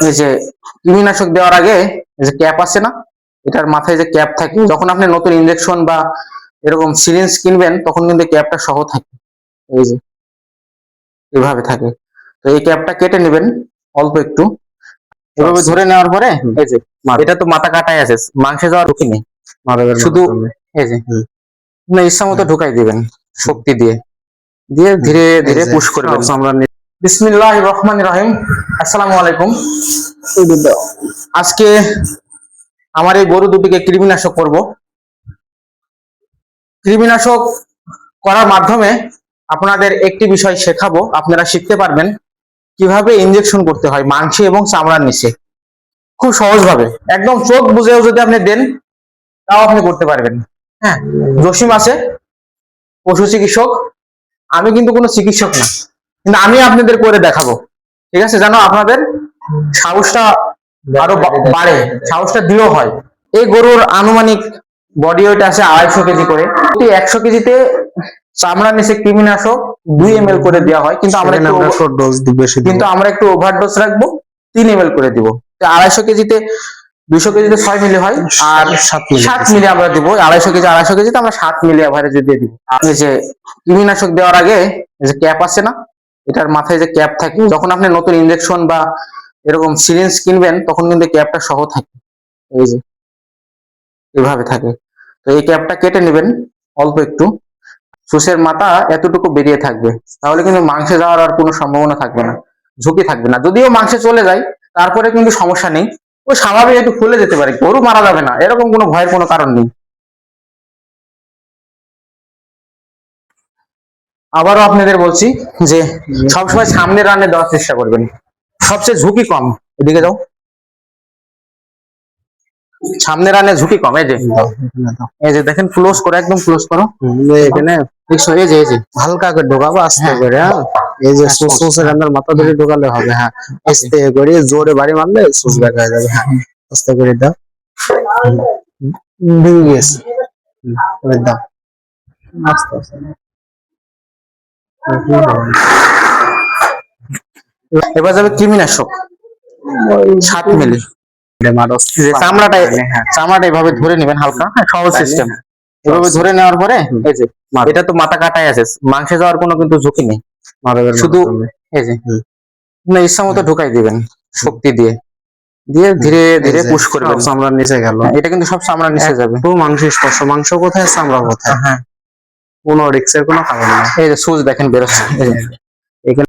এই যে কৃমিনাশক দেওয়ার আগে এই যে ক্যাপ আছে না, এটার মাথায় যে ক্যাপ থাকে, যখন আপনি নতুন ইনজেকশন বা এরকম সিরিঞ্জ কিনবেন তখন কিন্তু ক্যাপটা সহ থাকে। এই যে এভাবে থাকে। তো এই ক্যাপটা কেটে নেবেন অল্প একটু, এভাবে ধরে নেওয়ার পরে এই যে এটা তো মাথা কাটাই আছে, মাংসে যাওয়ার ঢুকি নেই, শুধু এই যে না ইচ্ছা মতো ঢুকাই দিবেন শক্তি দিয়ে, দিয়ে ধীরে ধীরে পুশ করবেন। বিসমিল্লাহির রহমানির রহিম। আসসালামু আলাইকুম। আজকে আমার এই গরু দুটিকে কৃমিনাশক করব। কৃমিনাশক করার মাধ্যমে আপনাদের একটি বিষয় শেখাবো, আপনারা শিখতে পারবেন কিভাবে ইনজেকশন করতে হয় মাংসে এবং চামড়ার নিচে, খুব সহজ ভাবে, একদম চোখ বুঝেও যদি আপনি দেন তাও আপনি করতে পারবেন। হ্যাঁ, জসিম আছে পশু চিকিৎসক, আমি কিন্তু কোনো চিকিৎসক না, কিন্তু আমি আপনাদের করে দেখাবো, ঠিক আছে, যেন আপনাদের সাহসটা আরো বাড়ে, সাহসটা দৃঢ় হয়। এই গরুর আনুমানিক বডি ওয়েট আছে 250 কেজি করে। 100 কেজিতে চামড়ার নিচে কৃমিনাশক 2 ml করে দেওয়া হয়, কিন্তু আমরা একটু ওভারডোজ রাখবো, 3 ml করে দিব। 250 কেজিতে 200 কেজিতে 6 মিলি হয়, আর 7 মিলি আমরা দিব। 250 কেজিতে আমরা 7 মিলি এভারেজে দিয়ে দিব। আপনি যে কৃমিনাশক দেওয়ার আগে যে ক্যাপ আছে না, এটার মাথায় যে ক্যাপ থাকে, যখন আপনি নতুন ইনজেকশন বা এরকম সিরিঞ্জ কিনবেন তখন কিন্তু ক্যাপটা সহ থাকে। এই যে এভাবে থাকে। তো এই ক্যাপটা কেটে নেবেন অল্প একটু, সুসের মাথা এতটুকু বেরিয়ে থাকবে, তাহলে কিন্তু মাংসে যাওয়ার আর কোনো সম্ভাবনা থাকবে না, ঝুঁকি থাকবে না। যদিও মাংসে চলে যায় তারপরে কিন্তু সমস্যা নেই, ও স্বাভাবিক একটু ফুলে যেতে পারে, গরু মারা যাবে না, এরকম কোনো ভয়ের কোনো কারণ নেই। আবারও আপনাদের বলছি যে সবসময় সামনে রানে দেওয়ার চেষ্টা করবেন, সবচেয়ে ঝুঁকি কম। এদিকে যাও, সামনে রানে ঝুঁকি কম। এই যে দেখেন, ক্লোজ করো, একদম ক্লোজ করো। এখানে এই যে হালকা করে ঢোকাবো আস্তে করে। হ্যাঁ, এই যে সুসের আন্দার মাথা ধরে ঢোকালে হবে। হ্যাঁ, আস্তে করে জোরে বাড়ি মারলে সুস ব্যাক হয়ে যাবে। হ্যাঁ, আস্তে করে দাও। ভেঙে গেছে, এবার দাও আস্তে আস্তে। এবার যাবে কৃমিনাশক 7 মিলি। চামড়াটা এভাবে ধরে নেবেন হালকা, সহজ সিস্টেম। এভাবে ধরে নেওয়ার পরে এই যে এটা তো মাথা কাটাই আছে, মাংসে যাওয়ার কোনো কিন্তু ঝুঁকি নেই, শুধু এই যে না ইচ্ছা মতো ঢুকাই দিবেন শক্তি দিয়ে, দিয়ে ধীরে ধীরে পুশ করবেন। চামড়ার নিচে গেল, এটা কিন্তু সব চামড়ার নিচে যাবে। তো মাংস স্পর্শ, মাংস কোথায় চামড়া কোথায়, হ্যাঁ, কোনো রিক্সের কোনো কারণ নেই। এই যে সুজ দেখেন বেরোচ্ছে।